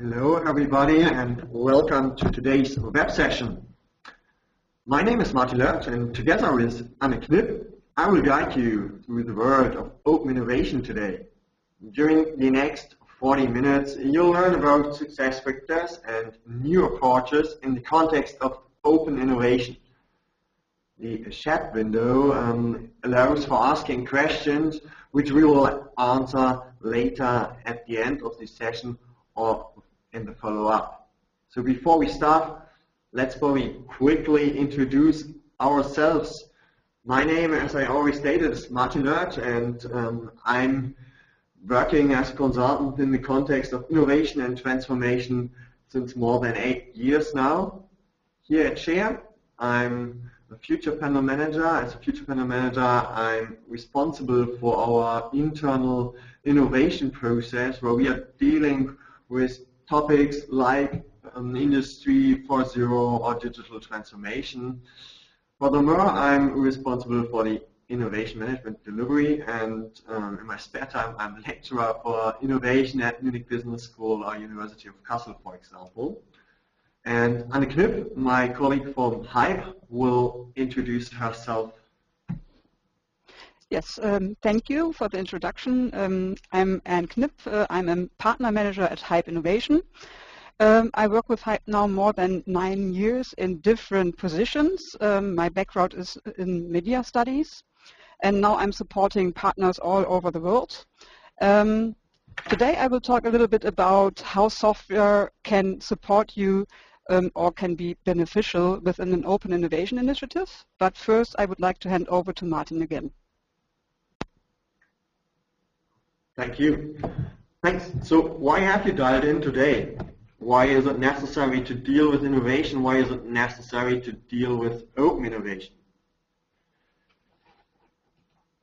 Hello everybody and welcome to today's web session. My name is Martin Lert and together with Anne Knipp, I will guide you through the world of open innovation today. During the next 40 minutes you'll learn about success factors and new approaches in the context of open innovation. The chat window allows for asking questions which we will answer later at the end of the session or in the follow-up. So before we start, let's very quickly introduce ourselves. My name, as I already stated, is Martin Lert, and I'm working as a consultant in the context of innovation and transformation since more than 8 years now. Here at Scheer, I'm a future panel manager. As a future panel manager, I'm responsible for our internal innovation process, where we are dealing with topics like Industry 4.0 or digital transformation. Furthermore, I'm responsible for the innovation management delivery, and in my spare time, I'm a lecturer for innovation at Munich Business School or University of Kassel, for example. And Anne Knipp, my colleague from HYPE, will introduce herself. Yes, thank you for the introduction. I'm Anne Knipp. I'm a partner manager at HYPE Innovation. I work with HYPE now more than 9 years in different positions. My background is in media studies, and now I'm supporting partners all over the world. Today I will talk a little bit about how software can support you or can be beneficial within an open innovation initiative. But first I would like to hand over to Martin again. Thank you. Thanks. So why have you dialed in today? Why is it necessary to deal with innovation? Why is it necessary to deal with open innovation?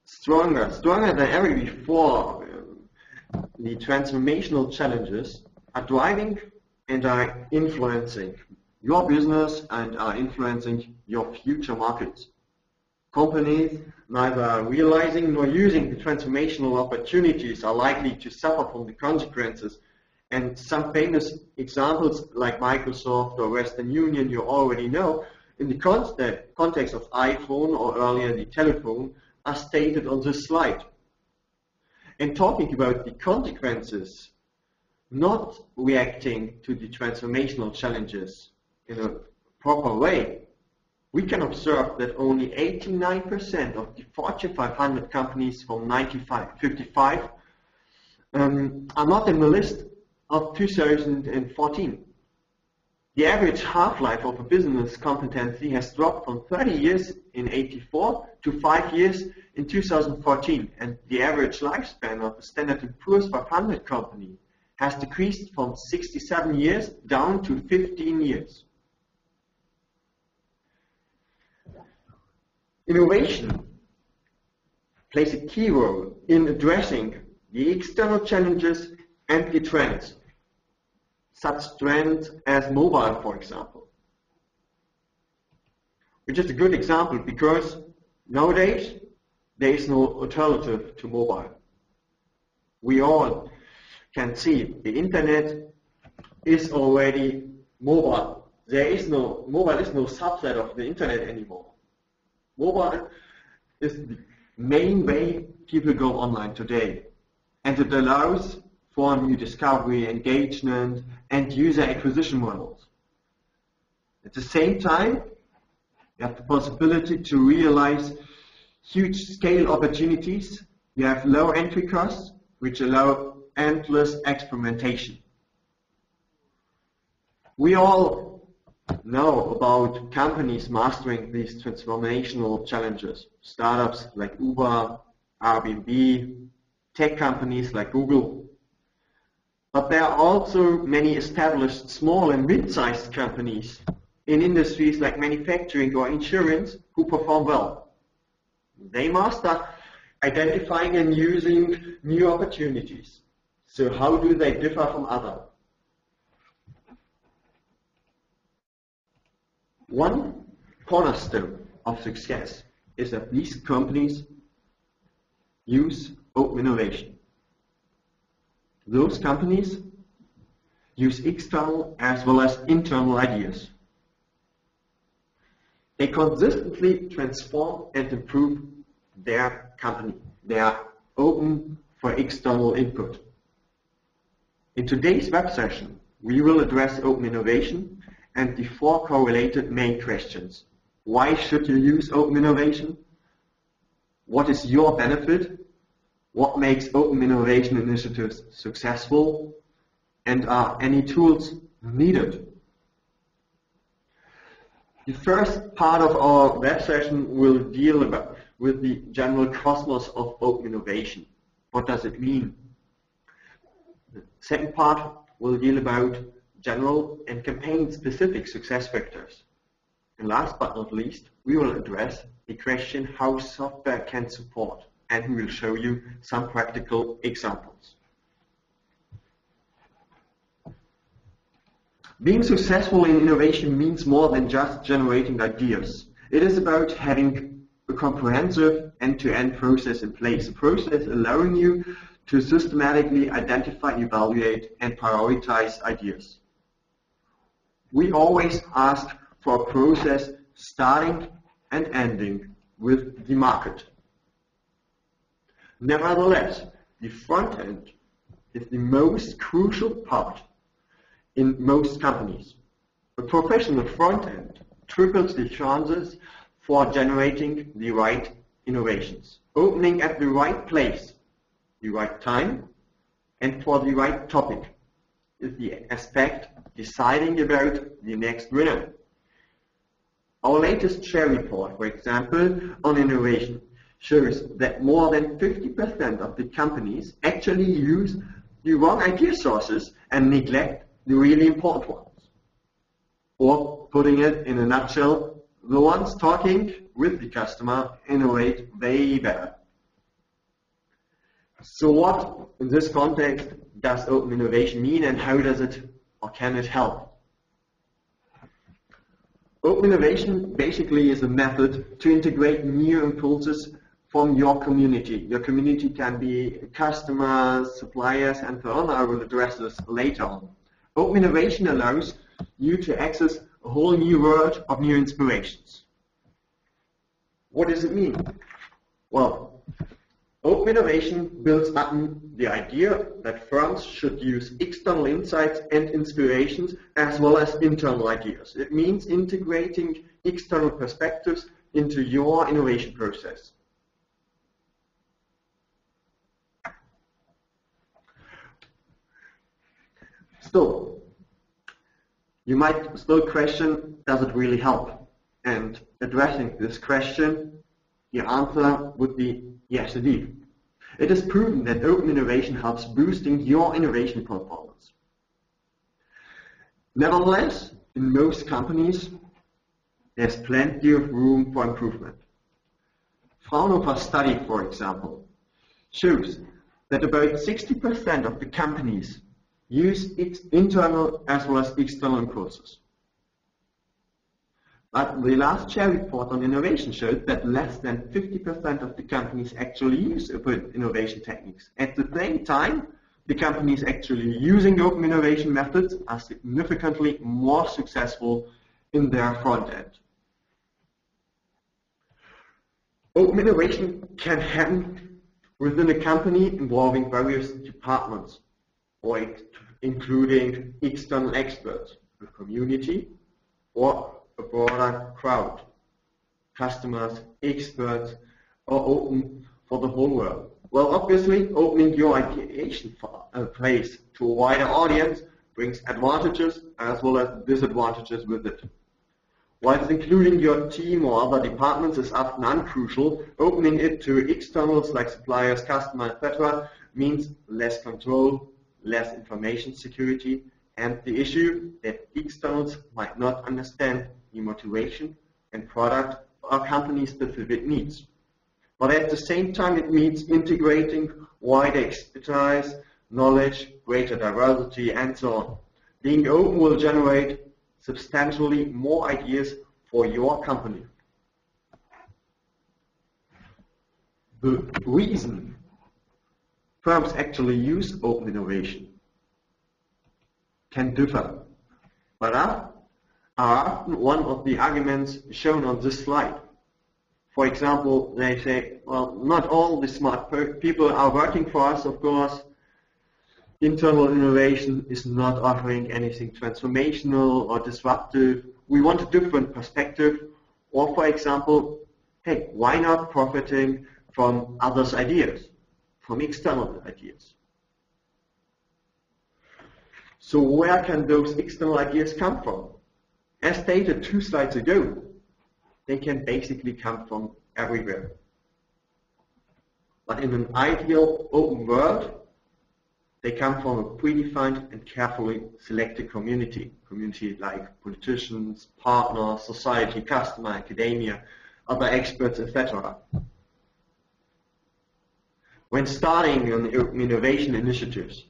Stronger than ever before, the transformational challenges are driving and are influencing your business and are influencing your future markets. Companies neither realizing nor using the transformational opportunities are likely to suffer from the consequences. And some famous examples like Microsoft or Western Union you already know in the context of iPhone or earlier the telephone are stated on this slide. And talking about the consequences, not reacting to the transformational challenges in a proper way, we can observe that only 89% of the Fortune 500 companies from 1955 are not in the list of 2014. The average half-life of a business competency has dropped from 30 years in 84 to 5 years in 2014, and the average lifespan of a Standard & Poor's 500 company has decreased from 67 years down to 15 years. Innovation plays a key role in addressing the external challenges and the trends, such trends as mobile, for example, which is a good example because nowadays there is no alternative to mobile. We all can see the internet is already mobile. Mobile is no subset of the internet anymore. Mobile is the main way people go online today, and it allows for new discovery, engagement, and user acquisition models. At the same time, you have the possibility to realize huge scale opportunities. You have low entry costs, which allow endless experimentation. We all know about companies mastering these transformational challenges. Startups like Uber, Airbnb, tech companies like Google. But there are also many established small and mid-sized companies in industries like manufacturing or insurance who perform well. They master identifying and using new opportunities. So how do they differ from others? One cornerstone of success is that these companies use open innovation. Those companies use external as well as internal ideas. They consistently transform and improve their company. They are open for external input. In today's web session, we will address open innovation and the four correlated main questions. Why should you use open innovation? What is your benefit? What makes open innovation initiatives successful? And are any tools needed? The first part of our web session will deal with the general cosmos of open innovation. What does it mean? The second part will deal about general and campaign-specific success factors. And last but not least, we will address the question how software can support, and we will show you some practical examples. Being successful in innovation means more than just generating ideas. It is about having a comprehensive end-to-end process in place, a process allowing you to systematically identify, evaluate, and prioritize ideas. We always ask for a process starting and ending with the market. Nevertheless, the front end is the most crucial part in most companies. A professional front end triples the chances for generating the right innovations, opening at the right place, the right time, and for the right topic is the aspect deciding about the next winner. Our latest Scheer report, for example, on innovation shows that more than 50% of the companies actually use the wrong idea sources and neglect the really important ones. Or, putting it in a nutshell, the ones talking with the customer innovate way better. So what, in this context, does open innovation mean, and how does it or can it help? Open innovation basically is a method to integrate new impulses from your community. Your community can be customers, suppliers, and so on. I will address this later on. Open innovation allows you to access a whole new world of new inspirations. What does it mean? Well, open innovation builds upon the idea that firms should use external insights and inspirations as well as internal ideas. It means integrating external perspectives into your innovation process. Still, you might still question, does it really help? And addressing this question, the answer would be yes, indeed. It is proven that open innovation helps boosting your innovation performance. Nevertheless, in most companies, there's plenty of room for improvement. Fraunhofer study, for example, shows that about 60% of the companies use internal as well as external impulses. But the last Scheer report on innovation showed that less than 50% of the companies actually use open innovation techniques. At the same time, the companies actually using open innovation methods are significantly more successful in their front end. Open innovation can happen within a company involving various departments, or including external experts, the community, or a broader crowd. Customers, experts are open for the whole world. Well, obviously, opening your ideation place to a wider audience brings advantages as well as disadvantages with it. Whilst including your team or other departments is often uncrucial, opening it to externals like suppliers, customers, etc. means less control, less information security, and the issue that externals might not understand the motivation and product or company-specific needs. But at the same time, it means integrating wider expertise, knowledge, greater diversity, and so on. Being open will generate substantially more ideas for your company. The reason firms actually use open innovation can differ, but are often one of the arguments shown on this slide. For example, they say, well, not all the smart people are working for us, of course. Internal innovation is not offering anything transformational or disruptive. We want a different perspective. Or, for example, hey, why not profiting from others' ideas, from external ideas? So where can those external ideas come from? As stated 2 slides ago, they can basically come from everywhere. But in an ideal open world, they come from a predefined and carefully selected community like politicians, partners, society, customer, academia, other experts, etc. When starting on open innovation initiatives,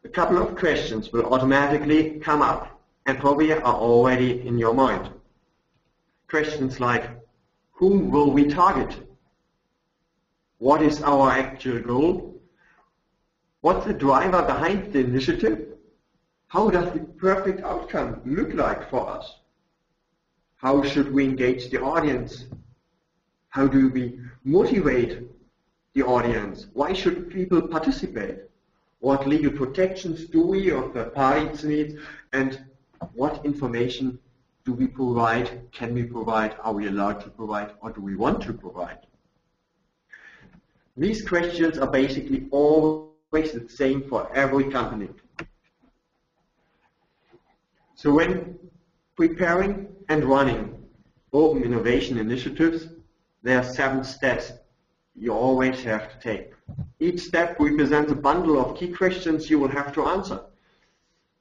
a couple of questions will automatically come up and probably are already in your mind. Questions like, whom will we target? What is our actual goal? What's the driver behind the initiative? How does the perfect outcome look like for us? How should we engage the audience? How do we motivate the audience? Why should people participate? What legal protections do we or third parties need? And what information do we provide? Can we provide? Are we allowed to provide? Or do we want to provide? These questions are basically always the same for every company. So when preparing and running open innovation initiatives, there are 7 steps you always have to take. Each step represents a bundle of key questions you will have to answer.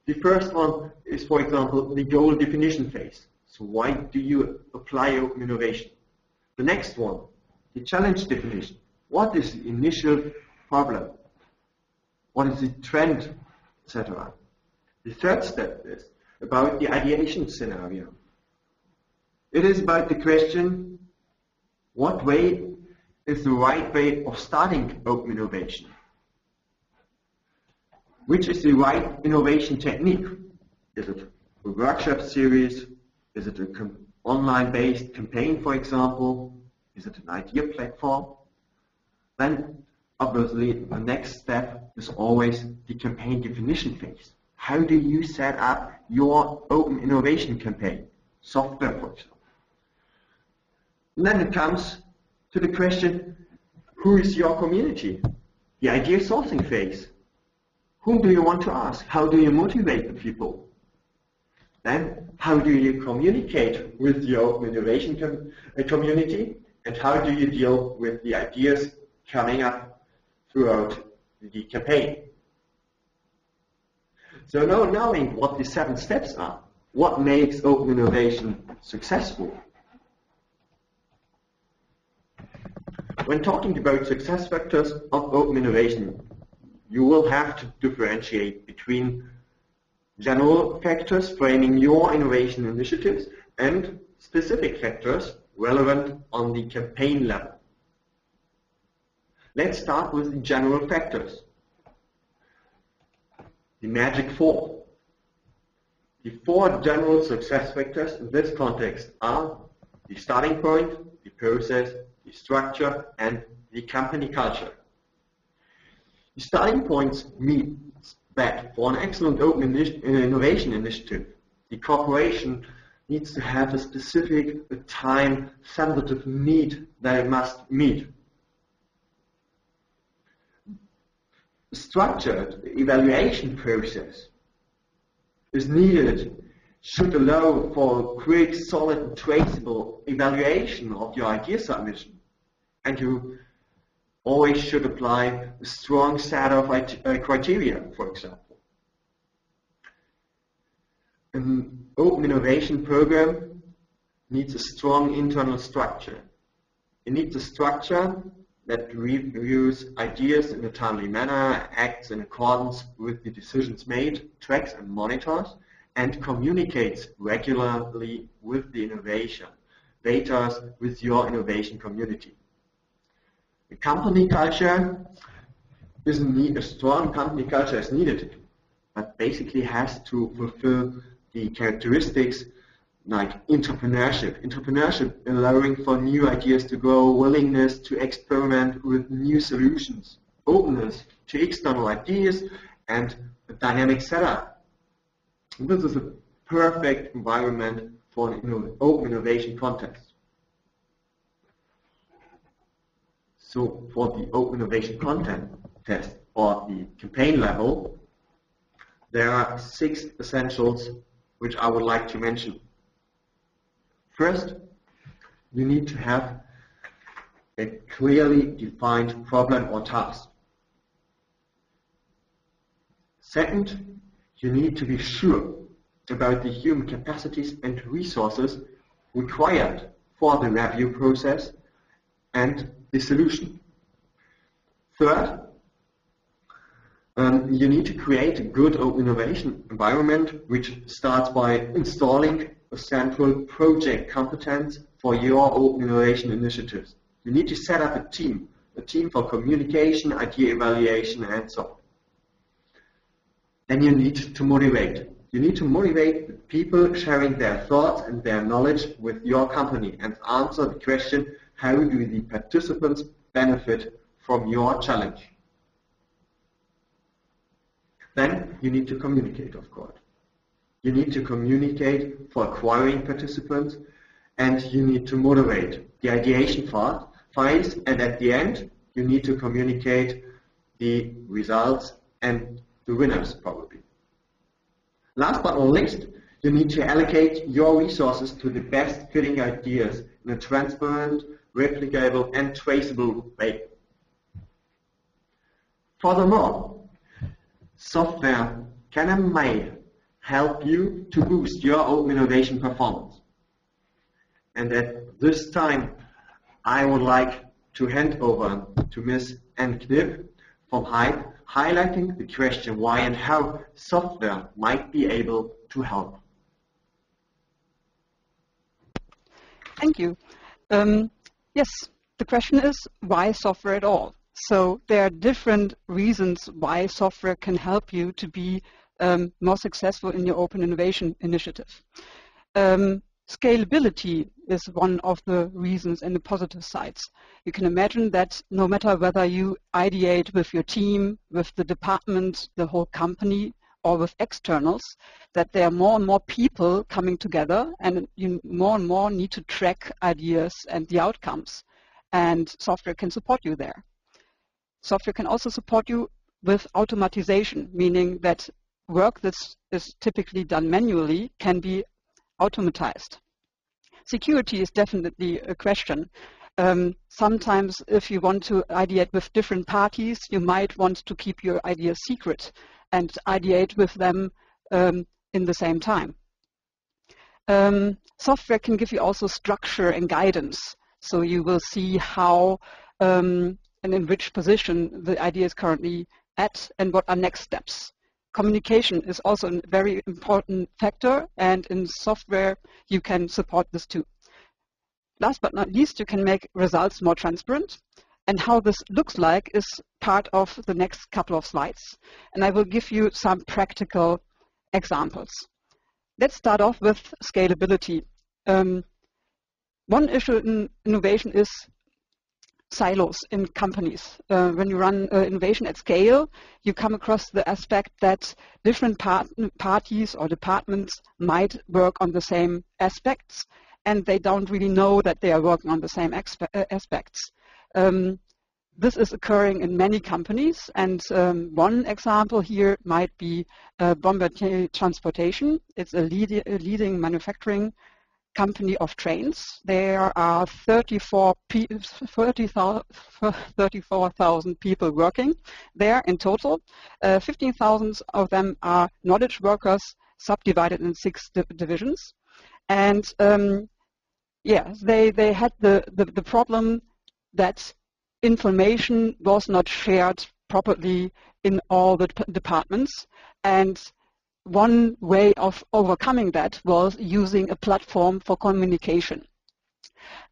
The first one is, for example, the goal definition phase. So why do you apply open innovation? The next one, the challenge definition. What is the initial problem? What is the trend, etc. The third step is about the ideation scenario. It is about the question, what way is the right way of starting open innovation? Which is the right innovation technique? Is it a workshop series? Is it an online-based campaign, for example? Is it an idea platform? Then, obviously, the next step is always the campaign definition phase. How do you set up your open innovation campaign? Software, for example. And then it comes to the question, who is your community? The idea sourcing phase. Whom do you want to ask? How do you motivate the people? Then, how do you communicate with your open innovation community? And how do you deal with the ideas coming up throughout the campaign? So now knowing what the 7 steps are, what makes open innovation successful? When talking about success factors of open innovation, you will have to differentiate between general factors framing your innovation initiatives and specific factors relevant on the campaign level. Let's start with the general factors. The magic 4. The 4 general success factors in this context are the starting point, the process, the structure, and the company culture. The starting points means that for an excellent open innovation initiative, the corporation needs to have a specific, time-sensitive need that it must meet. A structured evaluation process is needed, should allow for a quick, solid, and traceable evaluation of your idea submission. And you always should apply a strong set of criteria, for example. An open innovation program needs a strong internal structure. It needs a structure that reviews ideas in a timely manner, acts in accordance with the decisions made, tracks and monitors, and communicates regularly with the innovation data with your innovation community. A company culture is needed. A strong company culture is needed, but basically has to fulfill the characteristics like entrepreneurship. Entrepreneurship allowing for new ideas to grow, willingness to experiment with new solutions, openness to external ideas, and a dynamic setup. This is a perfect environment for an open innovation context. So for the open innovation content test or the campaign level, there are 6 essentials which I would like to mention. First, you need to have a clearly defined problem or task. Second, you need to be sure about the human capacities and resources required for the review process and the solution. Third, you need to create a good open innovation environment which starts by installing a central project competence for your open innovation initiatives. You need to set up a team for communication, idea evaluation, and so on. Then you need to motivate. You need to motivate the people sharing their thoughts and their knowledge with your company and answer the question, how do the participants benefit from your challenge? Then you need to communicate, of course. You need to communicate for acquiring participants, and you need to motivate the ideation phase, and at the end you need to communicate the results and the winners probably. Last but not least, you need to allocate your resources to the best fitting ideas in a transparent, replicable and traceable way. Furthermore, software can and may help you to boost your open innovation performance. And at this time, I would like to hand over to Ms. Anne Knipp from HYPE, highlighting the question why and how software might be able to help. Thank you. Yes, the question is why software at all? So there are different reasons why software can help you to be more successful in your open innovation initiative. Scalability is one of the reasons in the positive sides. You can imagine that no matter whether you ideate with your team, with the department, the whole company, or with externals, that there are more and more people coming together, and you more and more need to track ideas and the outcomes. And software can support you there. Software can also support you with automatization, meaning that work that is typically done manually can be automatized. Security is definitely a question. Sometimes if you want to ideate with different parties, you might want to keep your ideas secret and ideate with them in the same time. Software can give you also structure and guidance, so you will see how and in which position the idea is currently at and what are next steps. Communication is also a very important factor, and in software you can support this too. Last but not least, you can make results more transparent, and how this looks like is part of the next couple of slides, and I will give you some practical examples. Let's start off with scalability. One issue in innovation is silos in companies. When you run innovation at scale, you come across the aspect that different parties or departments might work on the same aspects, and they don't really know that they are working on the same aspects. This is occurring in many companies, and one example here might be Bombardier Transportation. It's a leading manufacturing company of trains. There are 34,000 people working there in total. 15,000 of them are knowledge workers, subdivided in 6 divisions. And yeah, they had the problem that information was not shared properly in all the departments, and one way of overcoming that was using a platform for communication.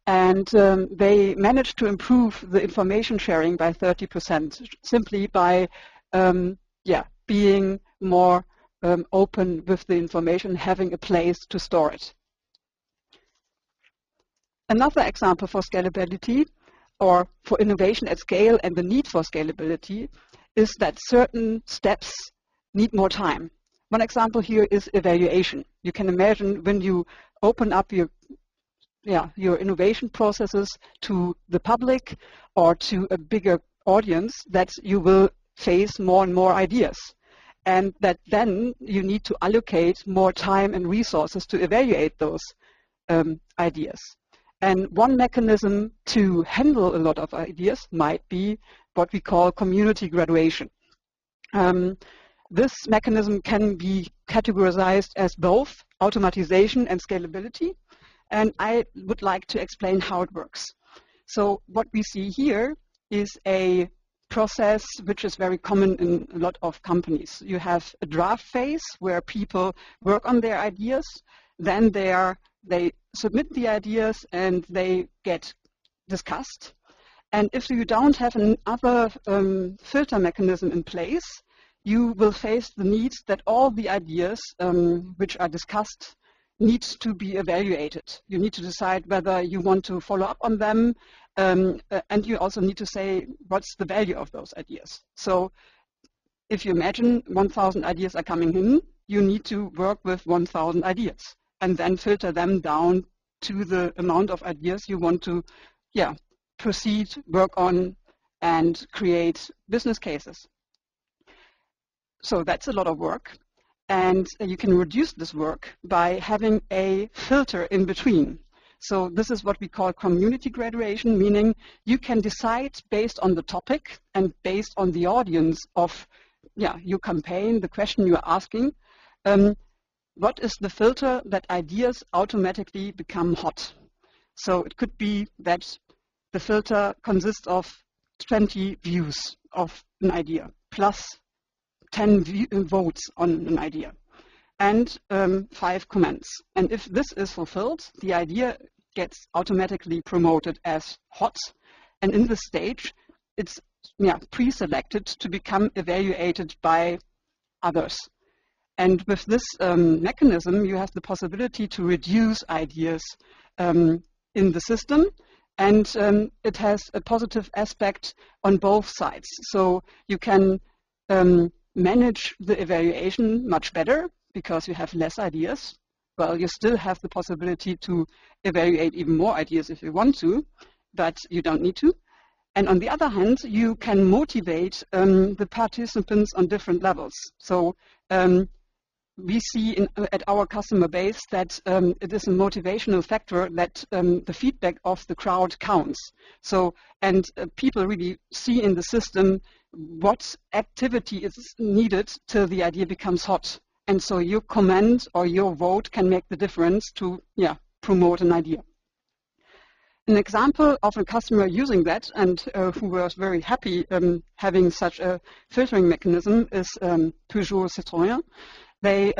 And they managed to improve the information sharing by 30% simply by being more open with the information, having a place to store it. Another example for scalability or for innovation at scale and the need for scalability is that certain steps need more time. One example here is evaluation. You can imagine when you open up your innovation processes to the public or to a bigger audience that you will face more and more ideas, and that then you need to allocate more time and resources to evaluate those ideas. And one mechanism to handle a lot of ideas might be what we call community graduation. This mechanism can be categorized as both automatization and scalability, and I would like to explain how it works. So what we see here is a process which is very common in a lot of companies. You have a draft phase where people work on their ideas, then they submit the ideas and they get discussed. And if you don't have another filter mechanism in place, you will face the need that all the ideas which are discussed need to be evaluated. You need to decide whether you want to follow up on them, and you also need to say what's the value of those ideas. So if you imagine 1,000 ideas are coming in, you need to work with 1,000 ideas and then filter them down to the amount of ideas you want to proceed, work on, and create business cases. So that's a lot of work. And you can reduce this work by having a filter in between. So this is what we call community graduation, meaning you can decide based on the topic and based on the audience of your campaign, the question you are asking, what is the filter that ideas automatically become hot. So it could be that the filter consists of 20 views of an idea, plus 10 votes on an idea, and 5 comments. And if this is fulfilled, the idea gets automatically promoted as hot, and in this stage, it's pre-selected to become evaluated by others. And with this mechanism, you have the possibility to reduce ideas in the system, and it has a positive aspect on both sides. So you can manage the evaluation much better because you have less ideas. Well, you still have the possibility to evaluate even more ideas if you want to, but you don't need to. And on the other hand, you can motivate the participants on different levels. So we see at our customer base that it is a motivational factor that the feedback of the crowd counts. So, and people really see in the system what activity is needed till the idea becomes hot. And so your comment or your vote can make the difference to promote an idea. An example of a customer using that and who was very happy having such a filtering mechanism is Peugeot CITROEN. They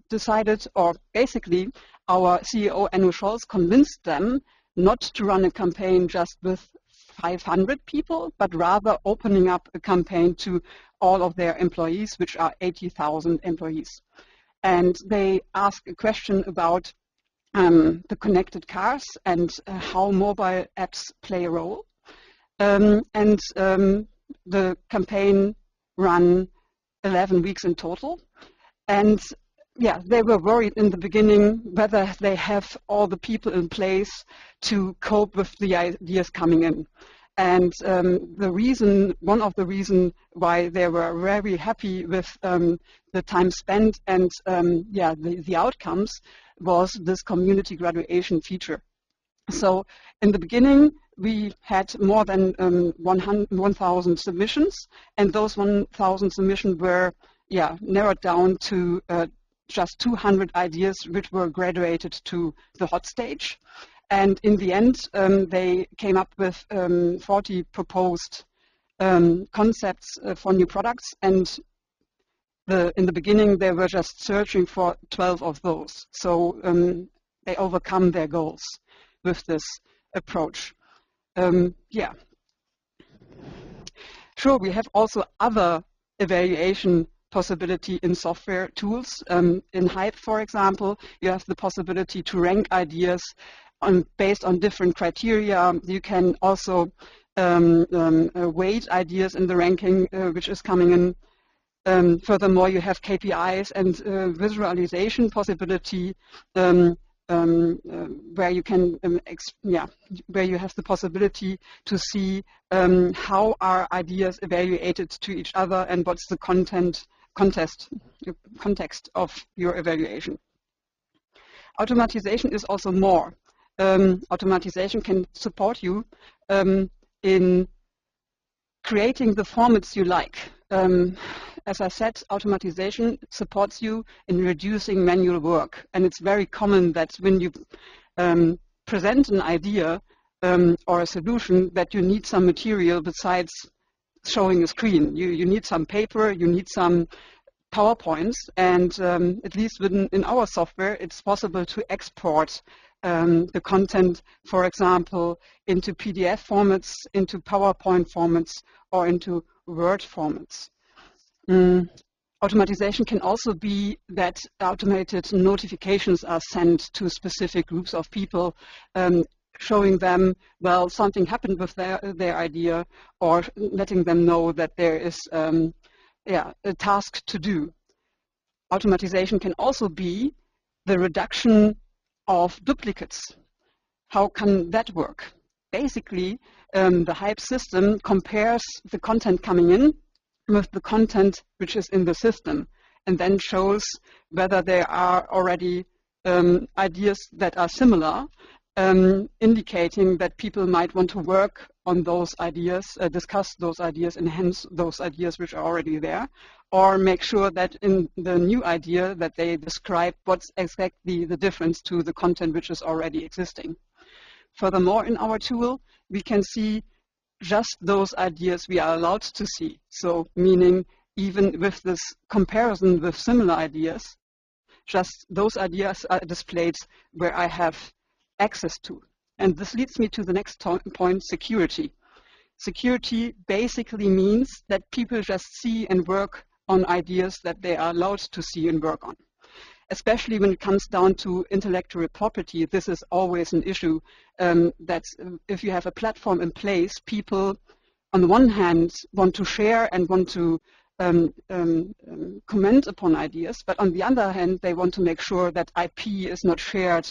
decided, or basically our CEO Enno Scholz convinced them not to run a campaign just with 500 people, but rather opening up a campaign to all of their employees, which are 80,000 employees. And they asked a question about the connected cars and how mobile apps play a role. The campaign ran 11 weeks in total. And they were worried in the beginning whether they have all the people in place to cope with the ideas coming in. And one of the reasons why they were very happy with the time spent and the outcomes was this community graduation feature. So in the beginning, we had more than 1,000 submissions, and those 1,000 submissions were narrowed down to just 200 ideas which were graduated to the hot stage. And in the end, they came up with 40 proposed concepts for new products. And in the beginning, they were just searching for 12 of those. So they overcome their goals with this approach. Sure, we have also other evaluation possibility in software tools. In Hype, for example, you have the possibility to rank ideas based on different criteria. You can also weight ideas in the ranking which is coming in. Furthermore, you have KPIs and visualization possibility where you can where you have the possibility to see how are ideas evaluated to each other and what's the context of your evaluation. Automatization is also more. Automatization can support you in creating the formats you like. As I said, automatization supports you in reducing manual work, and it's very common that when you present an idea or a solution that you need some material besides showing a screen. You need some paper, you need some PowerPoints, and at least in our software it's possible to export the content, for example, into PDF formats, into PowerPoint formats, or into Word formats. Automatization can also be that automated notifications are sent to specific groups of people, showing them, well, something happened with their idea, or letting them know that there is a task to do. Automatization can also be the reduction of duplicates. How can that work? Basically, the Hype system compares the content coming in with the content which is in the system, and then shows whether there are already ideas that are similar, indicating that people might want to work on those ideas, discuss those ideas, enhance those ideas which are already there, or make sure that in the new idea that they describe what's exactly the difference to the content which is already existing. Furthermore, in our tool, we can see just those ideas we are allowed to see. So meaning even with this comparison with similar ideas, just those ideas are displayed where I have access to. And this leads me to the next point, security. Security basically means that people just see and work on ideas that they are allowed to see and work on. Especially when it comes down to intellectual property, this is always an issue, that if you have a platform in place, people on the one hand want to share and want to comment upon ideas, but on the other hand they want to make sure that IP is not shared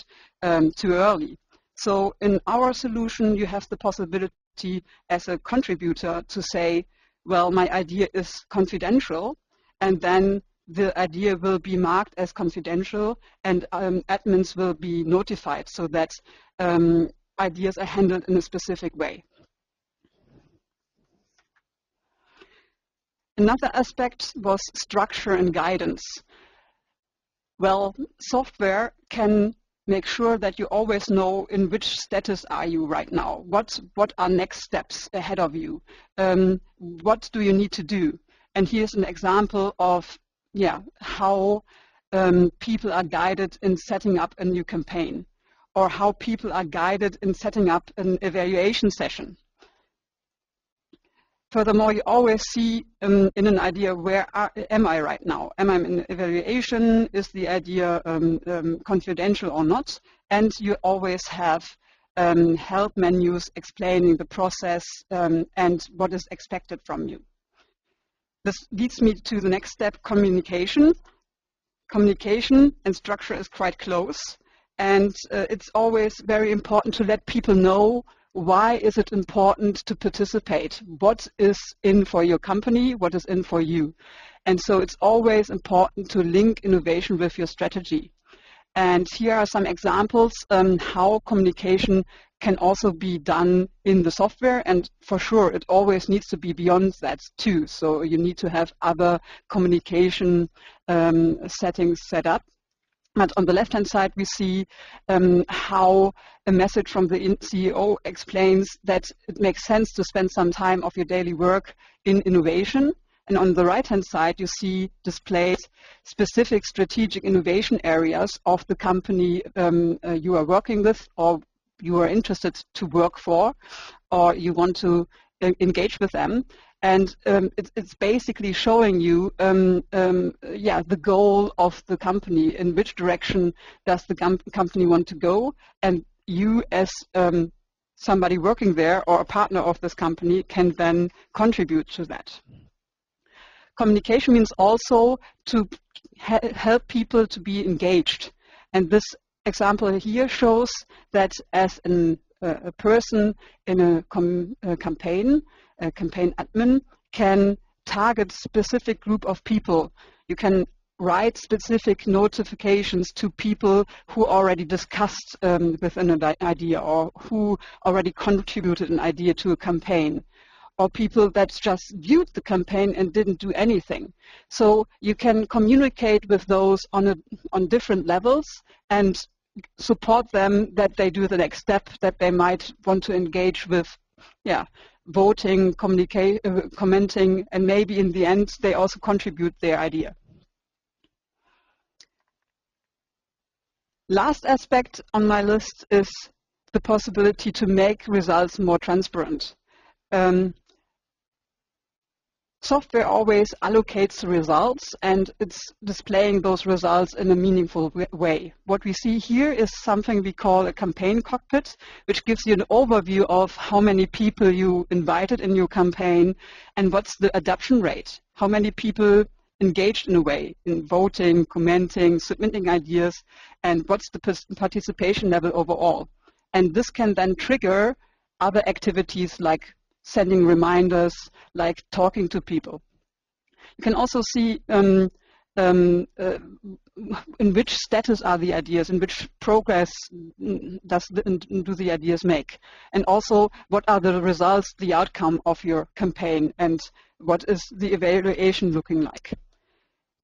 too early. So in our solution you have the possibility as a contributor to say, well, my idea is confidential, and then the idea will be marked as confidential, and admins will be notified so that ideas are handled in a specific way. Another aspect was structure and guidance. Well, software can make sure that you always know in which status are you right now. What are next steps ahead of you? What do you need to do? And here's an example of how people are guided in setting up a new campaign, or how people are guided in setting up an evaluation session. Furthermore, you always see in an idea, where am I right now? Am I in evaluation? Is the idea confidential or not? And you always have help menus explaining the process and what is expected from you. This leads me to the next step, communication. Communication and structure is quite close, and it's always very important to let people know why is it important to participate, what is in for your company, what is in for you. And so it's always important to link innovation with your strategy. And here are some examples how communication can also be done in the software, and for sure it always needs to be beyond that too. So you need to have other communication settings set up. But on the left-hand side, we see how a message from the CEO explains that it makes sense to spend some time of your daily work in innovation. And on the right-hand side, you see displayed specific strategic innovation areas of the company you are working with, or you are interested to work for, or you want to engage with them. And it's basically showing you the goal of the company, in which direction does the company want to go, and you as somebody working there or a partner of this company can then contribute to that. Communication means also to help people to be engaged. And this example here shows that as a person in a campaign admin can target specific group of people. You can write specific notifications to people who already discussed with an idea, or who already contributed an idea to a campaign, or people that just viewed the campaign and didn't do anything. So you can communicate with those on different levels and support them that they do the next step, that they might want to engage with, voting, commenting, and maybe in the end they also contribute their idea. Last aspect on my list is the possibility to make results more transparent. Software always allocates the results, and it's displaying those results in a meaningful way. What we see here is something we call a campaign cockpit, which gives you an overview of how many people you invited in your campaign and what's the adoption rate, how many people engaged in a way, in voting, commenting, submitting ideas, and what's the participation level overall. And this can then trigger other activities like sending reminders, like talking to people. You can also see in which status are the ideas, in which progress do the ideas make, and also what are the results, the outcome of your campaign, and what is the evaluation looking like.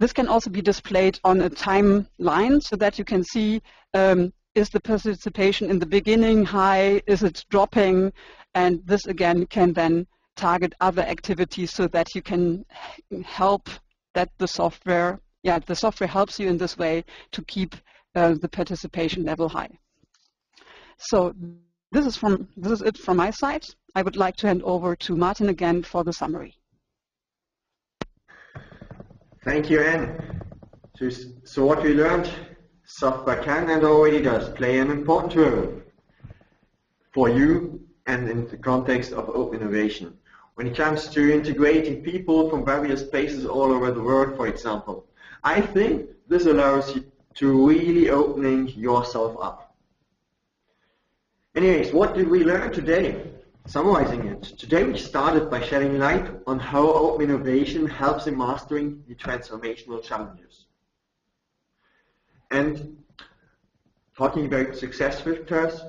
This can also be displayed on a timeline so that you can see is the participation in the beginning high, is it dropping, and this again can then target other activities so that you can help that the software helps you in this way to keep the participation level high. So this is it from my side. I would like to hand over to Martin again for the summary. Thank you, Anne. So what we learned, software can and already does play an important role for you and in the context of open innovation. When it comes to integrating people from various places all over the world, for example, I think this allows you to really opening yourself up. Anyways, what did we learn today? Summarizing it, today we started by shedding light on how open innovation helps in mastering the transformational challenges. And talking about success factors,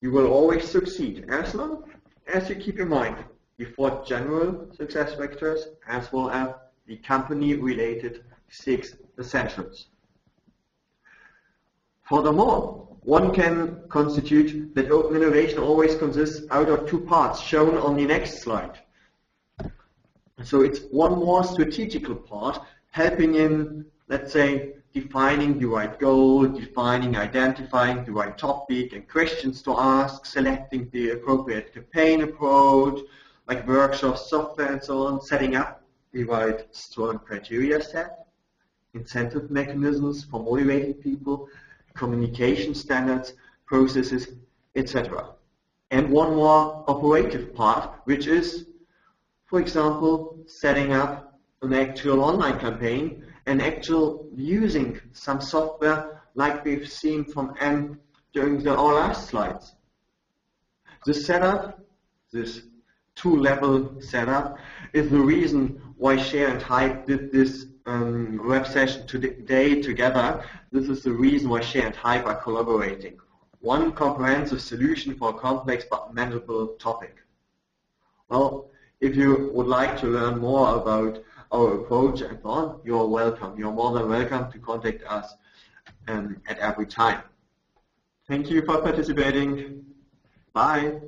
you will always succeed as long as you keep in mind the 4 general success factors as well as the company-related 6 essentials. Furthermore, one can constitute that open innovation always consists out of 2 parts shown on the next slide. So it's one more strategical part helping in, let's say, defining the right goal, identifying the right topic and questions to ask, selecting the appropriate campaign approach, like workshops, software and so on, setting up the right strong criteria set, incentive mechanisms for motivating people, communication standards, processes, etc. And one more operative part, which is, for example, setting up an actual online campaign and actual using some software like we've seen from Anne during our last slides. This setup, this 2-level setup, is the reason why Scheer and Hype did this web session today together. This is the reason why Scheer and Hype are collaborating. One comprehensive solution for a complex but manageable topic. Well, if you would like to learn more about our approach and so on, you're welcome. You're more than welcome to contact us at every time. Thank you for participating. Bye.